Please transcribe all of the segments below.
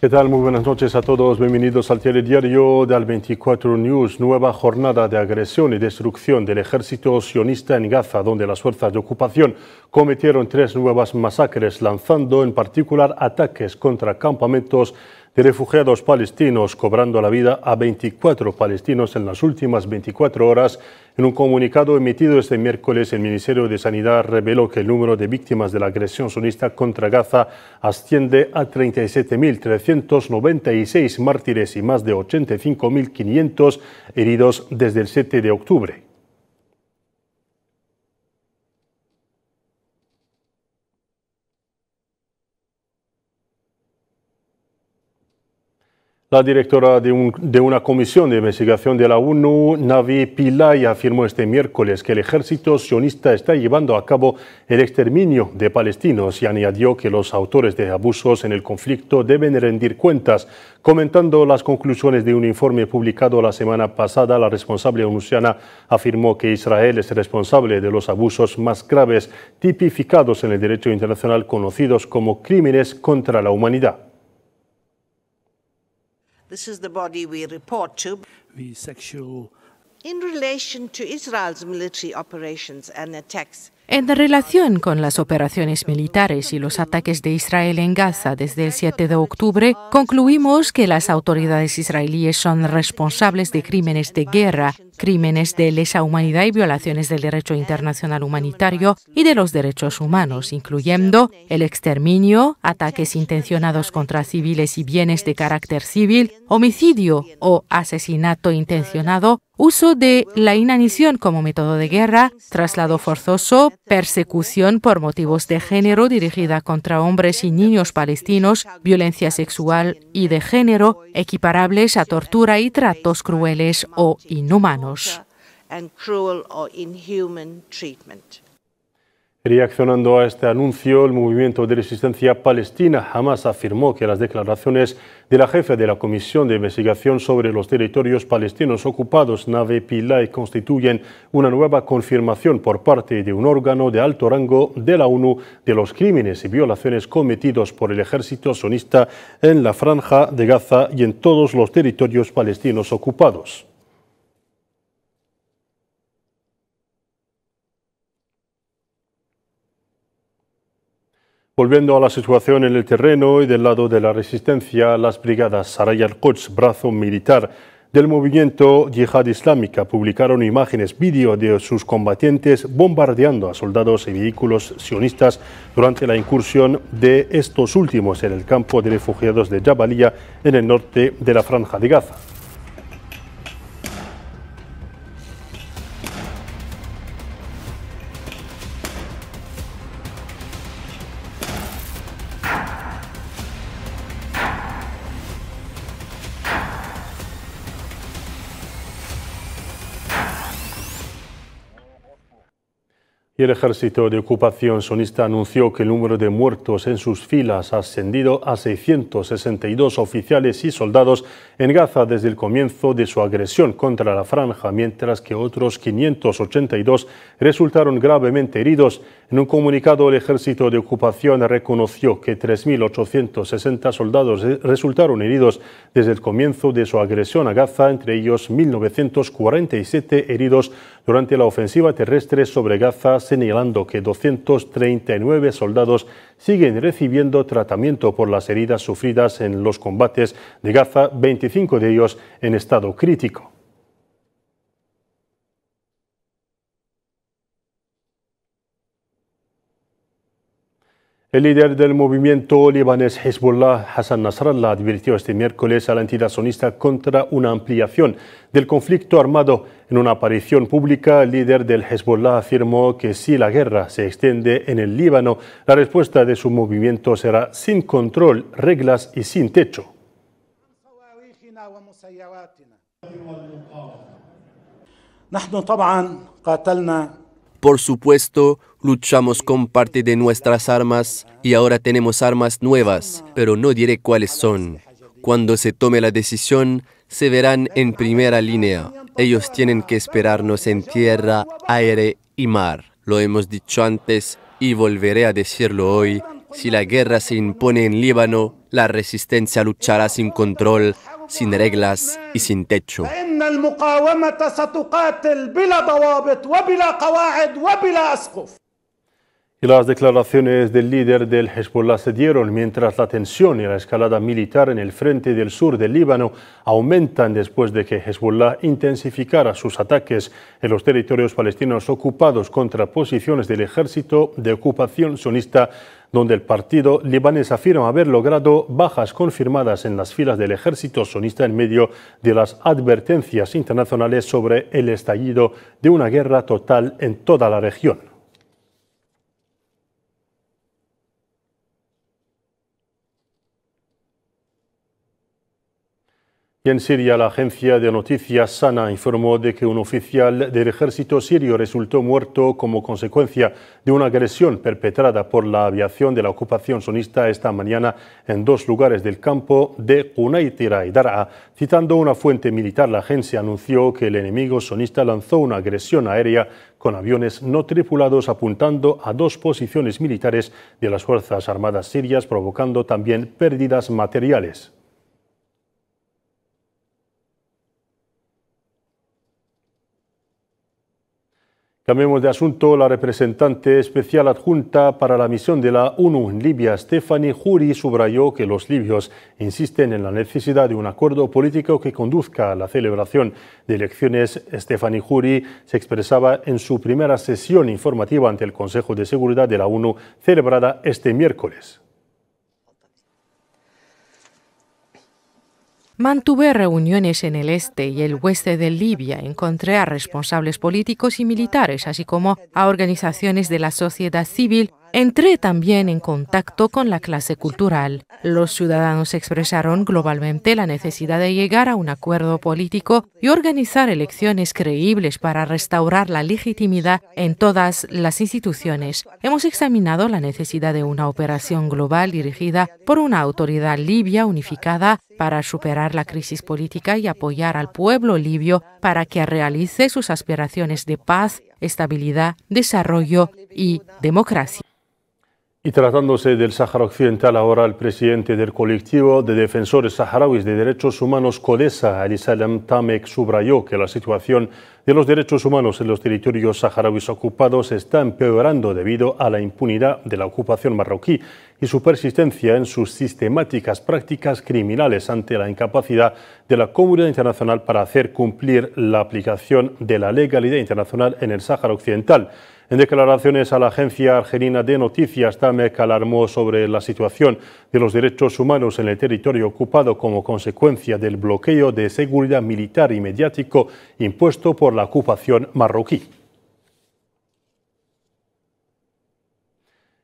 ¿Qué tal? Muy buenas noches a todos. Bienvenidos al telediario de Al24 News. Nueva jornada de agresión y destrucción del ejército sionista en Gaza, donde las fuerzas de ocupación cometieron 3 nuevas masacres, lanzando en particular ataques contra campamentos de refugiados palestinos, cobrando la vida a 24 palestinos en las últimas 24 horas. En un comunicado emitido este miércoles, el Ministerio de Sanidad reveló que el número de víctimas de la agresión sionista contra Gaza asciende a 37.396 mártires y más de 85.500 heridos desde el 7 de octubre. La directora de una comisión de investigación de la ONU, Navi Pillay, afirmó este miércoles que el ejército sionista está llevando a cabo el exterminio de palestinos y añadió que los autores de abusos en el conflicto deben rendir cuentas. Comentando las conclusiones de un informe publicado la semana pasada, la responsable onusiana afirmó que Israel es responsable de los abusos más graves tipificados en el derecho internacional, conocidos como crímenes contra la humanidad. This is the body we report to. In relation to Israel's military operations and attacks. En relación con las operaciones militares y los ataques de Israel en Gaza desde el 7 de octubre, concluimos que las autoridades israelíes son responsables de crímenes de guerra, crímenes de lesa humanidad y violaciones del derecho internacional humanitario y de los derechos humanos, incluyendo el exterminio, ataques intencionados contra civiles y bienes de carácter civil, homicidio o asesinato intencionado, uso de la inanición como método de guerra, traslado forzoso, persecución por motivos de género dirigida contra hombres y niños palestinos, violencia sexual y de género, equiparables a tortura y tratos crueles o inhumanos. Reaccionando a este anuncio, el movimiento de resistencia palestina Hamas afirmó que las declaraciones de la jefe de la Comisión de Investigación sobre los Territorios Palestinos Ocupados, Navi Pillay, constituyen una nueva confirmación por parte de un órgano de alto rango de la ONU de los crímenes y violaciones cometidos por el ejército sionista en la Franja de Gaza y en todos los territorios palestinos ocupados. Volviendo a la situación en el terreno y del lado de la resistencia, las brigadas Saraya al-Quds, brazo militar del movimiento Yihad Islámica, publicaron imágenes, vídeo de sus combatientes bombardeando a soldados y vehículos sionistas durante la incursión de estos últimos en el campo de refugiados de Jabalia, en el norte de la Franja de Gaza. Y el ejército de ocupación sionista anunció que el número de muertos en sus filas ha ascendido a 662 oficiales y soldados en Gaza desde el comienzo de su agresión contra la franja, mientras que otros 582 resultaron gravemente heridos. En un comunicado, el ejército de ocupación reconoció que 3.860 soldados resultaron heridos desde el comienzo de su agresión a Gaza, entre ellos 1.947 heridos durante la ofensiva terrestre sobre Gaza, señalando que 239 soldados siguen recibiendo tratamiento por las heridas sufridas en los combates de Gaza, 25 de ellos en estado crítico. El líder del movimiento libanés Hezbollah, Hassan Nasrallah, advirtió este miércoles a la entidad sionista contra una ampliación del conflicto armado. En una aparición pública, el líder del Hezbollah afirmó que si la guerra se extiende en el Líbano, la respuesta de su movimiento será sin control, reglas y sin techo. Por supuesto, luchamos con parte de nuestras armas y ahora tenemos armas nuevas, pero no diré cuáles son. Cuando se tome la decisión, se verán en primera línea. Ellos tienen que esperarnos en tierra, aire y mar. Lo hemos dicho antes y volveré a decirlo hoy. Si la guerra se impone en Líbano, La resistencia luchará sin control, sin reglas y sin techo. Y las declaraciones del líder del Hezbollah se dieron mientras la tensión y la escalada militar en el frente del sur del Líbano aumentan después de que Hezbollah intensificara sus ataques en los territorios palestinos ocupados contra posiciones del ejército de ocupación sionista, donde el partido libanés afirma haber logrado bajas confirmadas en las filas del ejército sionista en medio de las advertencias internacionales sobre el estallido de una guerra total en toda la región. Y en Siria, la agencia de noticias SANA informó de que un oficial del ejército sirio resultó muerto como consecuencia de una agresión perpetrada por la aviación de la ocupación sionista esta mañana en dos lugares del campo de Quneitira y Dar'a. Citando una fuente militar, la agencia anunció que el enemigo sionista lanzó una agresión aérea con aviones no tripulados apuntando a dos posiciones militares de las Fuerzas Armadas sirias, provocando también pérdidas materiales. Cambiemos de asunto. La representante especial adjunta para la misión de la ONU en Libia, Stephanie Juri, subrayó que los libios insisten en la necesidad de un acuerdo político que conduzca a la celebración de elecciones. Stephanie Juri se expresaba en su primera sesión informativa ante el Consejo de Seguridad de la ONU, celebrada este miércoles. Mantuve reuniones en el este y el oeste de Libia. Encontré a responsables políticos y militares, así como a organizaciones de la sociedad civil. Entré también en contacto con la clase cultural. Los ciudadanos expresaron globalmente la necesidad de llegar a un acuerdo político y organizar elecciones creíbles para restaurar la legitimidad en todas las instituciones. Hemos examinado la necesidad de una operación global dirigida por una autoridad libia unificada para superar la crisis política y apoyar al pueblo libio para que realice sus aspiraciones de paz, estabilidad, desarrollo y democracia. Y tratándose del Sáhara Occidental, ahora el presidente del colectivo de defensores saharauis de derechos humanos CODESA, Ali Salem Tamek, subrayó que la situación de los derechos humanos en los territorios saharauis ocupados está empeorando debido a la impunidad de la ocupación marroquí y su persistencia en sus sistemáticas prácticas criminales ante la incapacidad de la comunidad internacional para hacer cumplir la aplicación de la legalidad internacional en el Sáhara Occidental. En declaraciones a la agencia argelina de noticias, Tamek alarmó sobre la situación de los derechos humanos en el territorio ocupado como consecuencia del bloqueo de seguridad militar y mediático impuesto por la ocupación marroquí.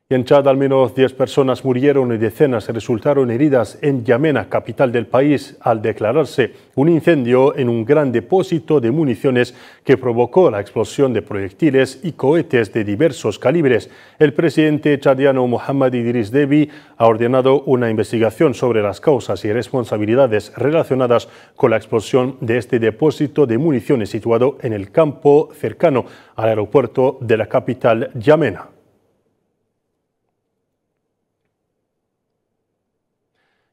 Y en Chad, al menos 10 personas murieron y decenas resultaron heridas en Yamena, capital del país, al declararse un incendio en un gran depósito de municiones que provocó la explosión de proyectiles y cohetes de diversos calibres. El presidente chadiano Mohamed Idriss Déby ha ordenado una investigación sobre las causas y responsabilidades relacionadas con la explosión de este depósito de municiones situado en el campo cercano al aeropuerto de la capital Yamena.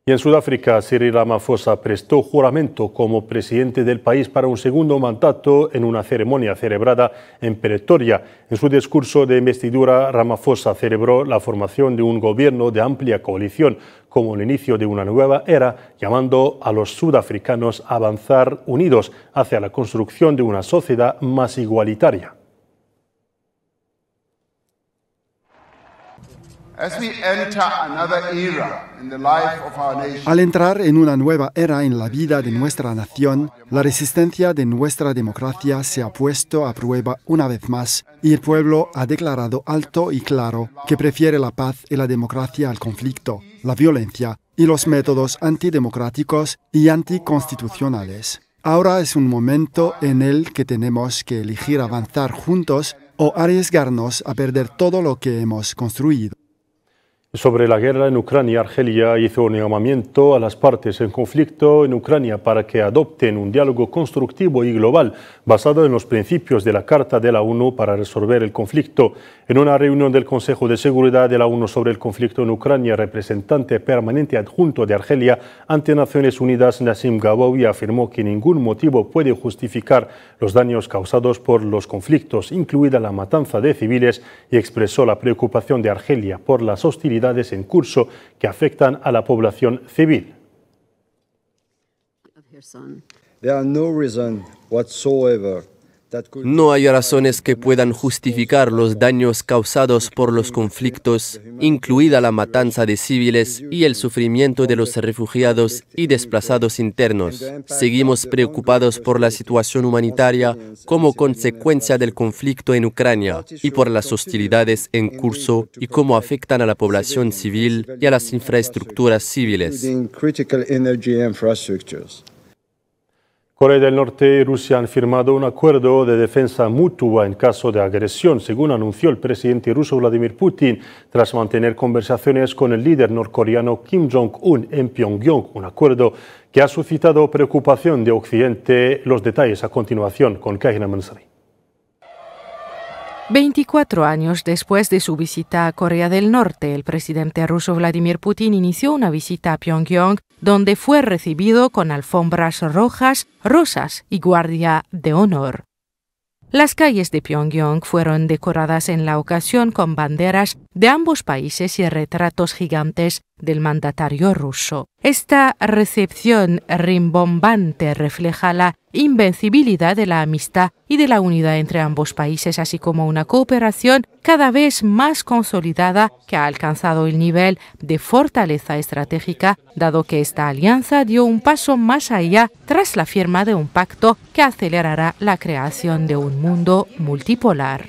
Y en Sudáfrica, Cyril Ramaphosa prestó juramento como presidente del país para un segundo mandato en una ceremonia celebrada en Pretoria. En su discurso de investidura, Ramaphosa celebró la formación de un gobierno de amplia coalición como el inicio de una nueva era, llamando a los sudafricanos a avanzar unidos hacia la construcción de una sociedad más igualitaria. Al entrar en una nueva era en la vida de nuestra nación, la resistencia de nuestra democracia se ha puesto a prueba una vez más y el pueblo ha declarado alto y claro que prefiere la paz y la democracia al conflicto, la violencia y los métodos antidemocráticos y anticonstitucionales. Ahora es un momento en el que tenemos que elegir avanzar juntos o arriesgarnos a perder todo lo que hemos construido. Sobre la guerra en Ucrania, Argelia hizo un llamamiento a las partes en conflicto en Ucrania para que adopten un diálogo constructivo y global basado en los principios de la Carta de la ONU para resolver el conflicto. En una reunión del Consejo de Seguridad de la ONU sobre el conflicto en Ucrania, el representante permanente adjunto de Argelia ante Naciones Unidas, Nassim Gabawi, afirmó que ningún motivo puede justificar los daños causados por los conflictos, incluida la matanza de civiles, y expresó la preocupación de Argelia por las hostilidades en curso que afectan a la población civil. No hay razones que puedan justificar los daños causados por los conflictos, incluida la matanza de civiles y el sufrimiento de los refugiados y desplazados internos. Seguimos preocupados por la situación humanitaria como consecuencia del conflicto en Ucrania y por las hostilidades en curso y cómo afectan a la población civil y a las infraestructuras civiles. Corea del Norte y Rusia han firmado un acuerdo de defensa mutua en caso de agresión, según anunció el presidente ruso Vladimir Putin, tras mantener conversaciones con el líder norcoreano Kim Jong-un en Pyongyang, un acuerdo que ha suscitado preocupación de Occidente. Los detalles a continuación con Kahina Mansari. 24 años después de su visita a Corea del Norte, el presidente ruso Vladimir Putin inició una visita a Pyongyang, donde fue recibido con alfombras rojas, rosas y guardia de honor. Las calles de Pyongyang fueron decoradas en la ocasión con banderas de ambos países y retratos gigantes del mandatario ruso. Esta recepción rimbombante refleja la invencibilidad de la amistad y de la unidad entre ambos países, así como una cooperación cada vez más consolidada que ha alcanzado el nivel de fortaleza estratégica, dado que esta alianza dio un paso más allá tras la firma de un pacto que acelerará la creación de un mundo multipolar.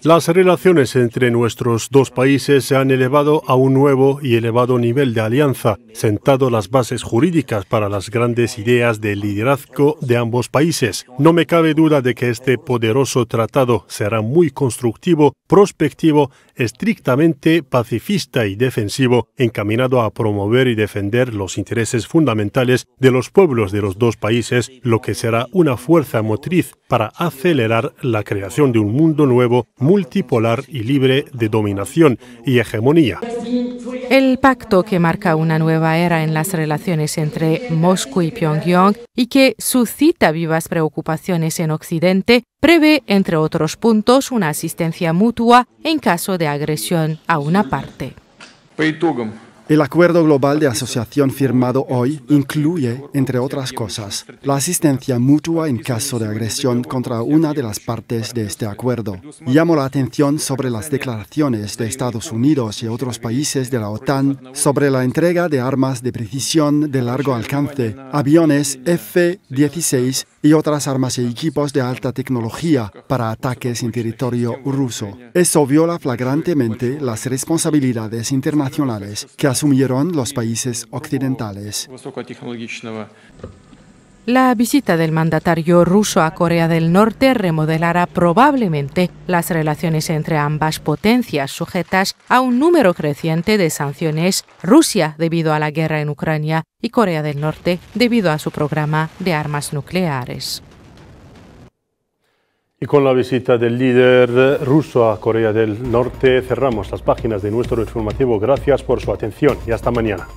Las relaciones entre nuestros dos países se han elevado a un nuevo y elevado nivel de alianza, sentado las bases jurídicas para las grandes ideas de liderazgo de ambos países. No me cabe duda de que este poderoso tratado será muy constructivo, prospectivo, estrictamente pacifista y defensivo, encaminado a promover y defender los intereses fundamentales de los pueblos de los dos países, lo que será una fuerza motriz para acelerar la creación de un mundo nuevo, multipolar y libre de dominación y hegemonía. El pacto, que marca una nueva era en las relaciones entre Moscú y Pyongyang y que suscita vivas preocupaciones en Occidente, prevé, entre otros puntos, una asistencia mutua en caso de agresión a una parte. El acuerdo global de asociación firmado hoy incluye, entre otras cosas, la asistencia mutua en caso de agresión contra una de las partes de este acuerdo. Llamo la atención sobre las declaraciones de Estados Unidos y otros países de la OTAN sobre la entrega de armas de precisión de largo alcance, aviones F-16 y otras armas y equipos de alta tecnología para ataques en territorio ruso. Eso viola flagrantemente las responsabilidades internacionales que asumieron los países occidentales. La visita del mandatario ruso a Corea del Norte remodelará probablemente las relaciones entre ambas potencias, sujetas a un número creciente de sanciones: Rusia debido a la guerra en Ucrania y Corea del Norte debido a su programa de armas nucleares. Y con la visita del líder ruso a Corea del Norte cerramos las páginas de nuestro informativo. Gracias por su atención y hasta mañana.